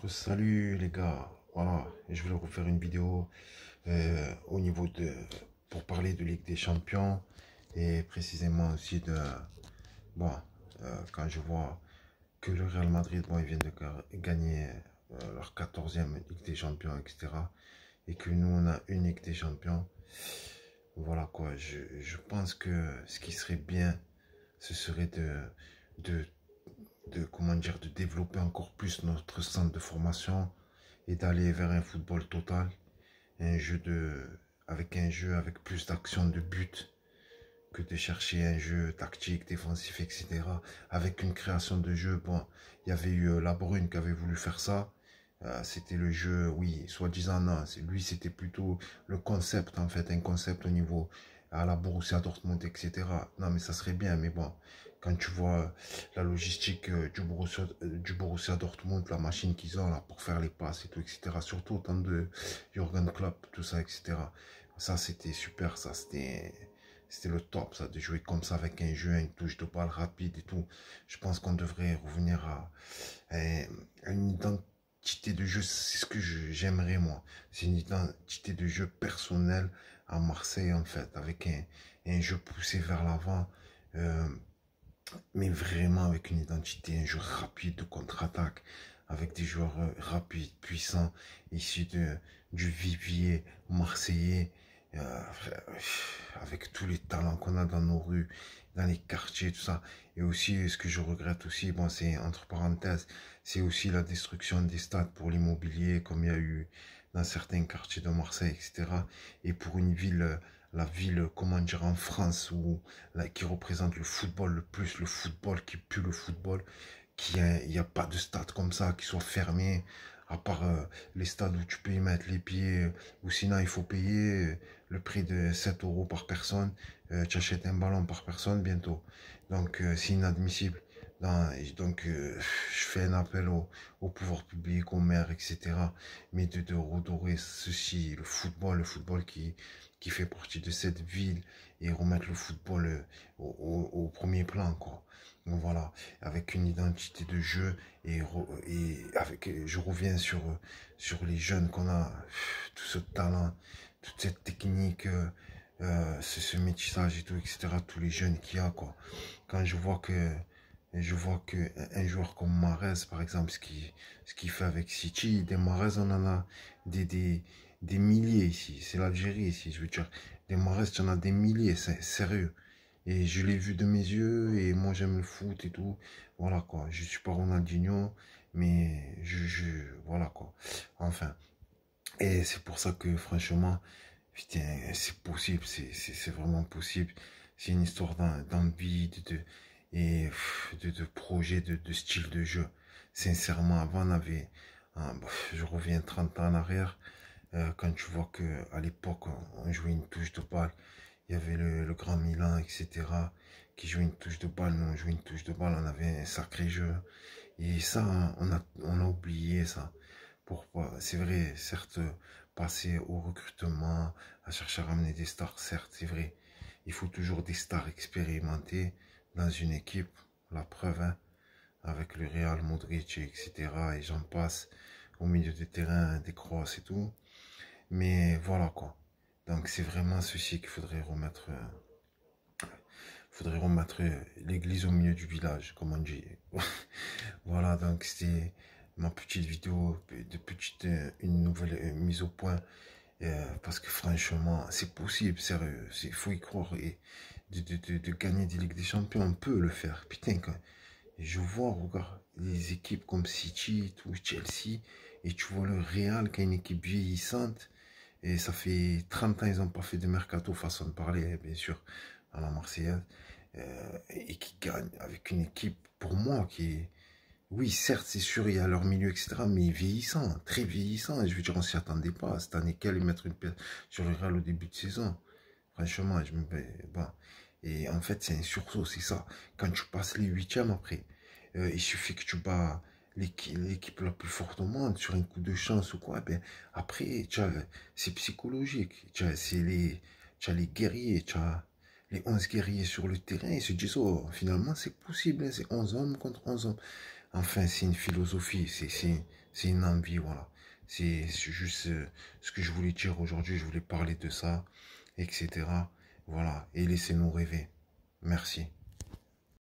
Salut les gars, voilà, je voulais vous faire une vidéo au niveau de, pour parler de Ligue des Champions et précisément aussi de, bon, quand je vois que le Real Madrid, bon, ils viennent de gagner leur 14e Ligue des Champions, etc. Et que nous, on a une Ligue des Champions, voilà quoi, je pense que ce qui serait bien, ce serait de, comment dire, de développer encore plus notre centre de formation et d'aller vers un football total, un jeu avec plus d'action de but que de chercher un jeu tactique, défensif, etc. Avec une création de jeu, bon, il y avait eu La Brune qui avait voulu faire ça. C'était le jeu, oui, soi-disant, non, lui c'était plutôt le concept en fait, un concept au niveau à la Borussia Dortmund, etc. Non mais ça serait bien, mais bon, quand tu vois la logistique du Borussia Dortmund, la machine qu'ils ont là pour faire les passes et tout, etc. Surtout au temps de Jürgen Klopp, tout ça, etc. Ça c'était super, ça c'était le top, ça, de jouer comme ça avec un jeu, une touche de balle rapide et tout. Je pense qu'on devrait revenir à une identité de jeu, c'est ce que j'aimerais moi. C'est une identité de jeu personnelle à Marseille en fait, avec un jeu poussé vers l'avant, euh, mais vraiment avec une identité, un jeu rapide de contre-attaque, avec des joueurs rapides, puissants, issus du vivier marseillais, euh, avec tous les talents qu'on a dans nos rues, dans les quartiers, tout ça. Et aussi, ce que je regrette aussi, bon, c'est entre parenthèses, c'est aussi la destruction des stades pour l'immobilier, comme il y a eu dans certains quartiers de Marseille, etc. Et pour une ville, la ville, comment dire, en France, où, là, qui représente le football le plus, le football qui pue le football, il n'y a pas de stade comme ça qui soit fermé, à part les stades où tu peux y mettre les pieds, ou sinon il faut payer le prix de 7 euros par personne. Tu achètes un ballon par personne bientôt. Donc c'est inadmissible. Donc je fais un appel au pouvoir public, aux maires, etc. Mais de redorer ceci, le football qui fait partie de cette ville et remettre le football au premier plan, quoi. Donc voilà, avec une identité de jeu et avec, je reviens sur les jeunes qu'on a, tout ce talent, toute cette technique, ce métissage et tout, etc. Tous les jeunes qu'il y a, quoi. Quand je vois que un joueur comme Mahrez, par exemple, ce qu'il fait avec City, des Mahrez, on en a des milliers ici. C'est l'Algérie ici, je veux dire. Des Mahrez, tu en as des milliers, c'est sérieux. Et je l'ai vu de mes yeux, et moi j'aime le foot et tout. Voilà quoi, je suis pas Ronaldinho, mais voilà quoi. Enfin, et c'est pour ça que franchement, putain, c'est possible, c'est vraiment possible. C'est une histoire d'envie, de projet, de style de jeu. Sincèrement, avant on avait, je reviens 30 ans en arrière, quand tu vois que à l'époque on jouait une touche de balle, il y avait le Grand Milan, etc., qui jouait une touche de balle, nous on jouait une touche de balle, on avait un sacré jeu. Et ça, hein, on a oublié ça. Pourquoi? C'est vrai, certes, passer au recrutement, à chercher à ramener des stars, certes, c'est vrai. Il faut toujours des stars expérimentées dans une équipe, la preuve, hein, avec le Real, Modric, etc. Et j'en passe, au milieu du terrain, des crosses et tout. Mais voilà quoi. Donc c'est vraiment ceci qu'il faudrait remettre l'église au milieu du village, comme on dit. Voilà, donc c'était ma petite vidéo une nouvelle mise au point. Parce que franchement, c'est possible, sérieux, il faut y croire. Et de gagner des Ligues des Champions, on peut le faire. Putain, quand je vois, regarde, les équipes comme City, tout, Chelsea, et tu vois le Real qui est une équipe vieillissante. Et ça fait 30 ans, ils n'ont pas fait de mercato, façon de parler, hein, bien sûr, à la Marseillaise. Et qui gagnent avec une équipe, pour moi, qui est... Oui, certes, c'est sûr, il y a leur milieu, etc., mais vieillissant, très vieillissant. Et je veux dire, on s'y attendait pas. Cette année, qu'elle mettre une pièce sur le Real au début de saison. Franchement, je me... Bon. Et en fait, c'est un sursaut, c'est ça. Quand tu passes les huitièmes après, il suffit que tu bats l'équipe la plus forte au monde sur un coup de chance ou quoi, ben, après, c'est psychologique. Tu as les guerriers, tu as les 11 guerriers sur le terrain, ils se disent, oh, finalement, c'est possible, hein, c'est 11 hommes contre 11 hommes. enfin, c'est une philosophie, c'est une envie, voilà. C'est juste ce que je voulais dire aujourd'hui, je voulais parler de ça, etc. Voilà, et laissez-nous rêver. Merci.